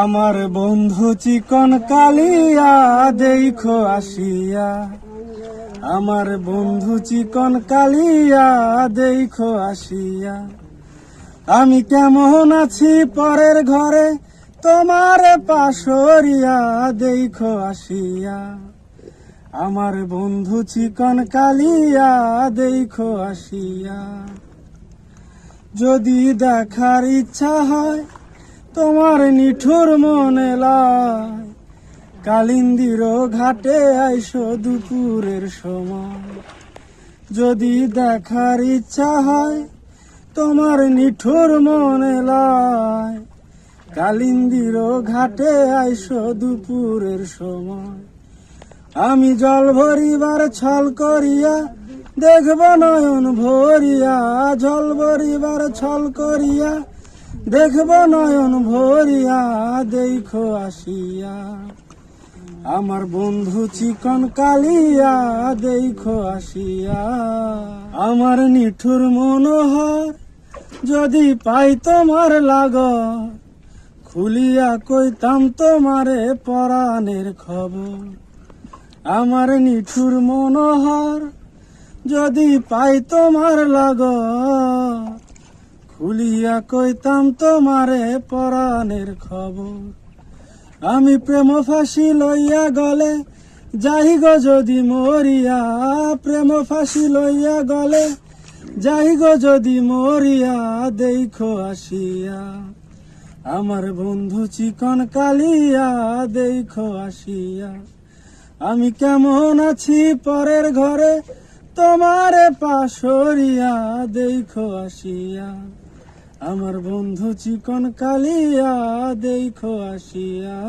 আমার বন্ধু চিকন কালিয়া দেখো আসিয়া, আমার বন্ধু চিকন কালিয়া দেখো আসিয়া। আমি কেমন আছি পরের ঘরে তোমার পাশরিয়া দেখো আসিয়া। আমার বন্ধু চিকন কালিয়া দেখো আসিয়া। যদি দেখার ইচ্ছা হয় তোমার নিঠুর মনে লয়, কালিন্দির ঘাটে আইসো দুপুরের সময়। যদি দেখার ইচ্ছা হয় তোমার নিঠুর মনে লয়, কালিন্দির ঘাটে আইসো দুপুরের সময়। আমি জল ভরিবার ছল করিয়া দেখব নয়ন ভরিয়া, জল ভরিবার ছল করিয়া দেখব নয়ন ভরিয়া দেখো আসিয়া। আমার বন্ধু চিকন কালিয়া দেখো আসিয়া। আমার নিঠুর মনোহর যদি পাই তোমার লাগর, খুলিয়া কইতাম তোমারে পরাণের খবর। আমার নিঠুর মনোহর যদি পাই তোমার লাগর, খুলিয়া কইতাম তোমারে পরাণের খবর। আমি প্রেম ফাঁসি লইয়া গলে যাই গো যদি মরিয়া, প্রেম ফাঁসি লইয়া গলে যাই গো যদি মরিয়া দেখো আসিয়া। আমার বন্ধু চিকন কালিয়া দেখো আসিয়া। আমি কেমন আছি পরের ঘরে তোমার পাশরিয়া দেখো আসিয়া। আমার বন্ধু চিকন কালিয়া দেখো আসিয়া।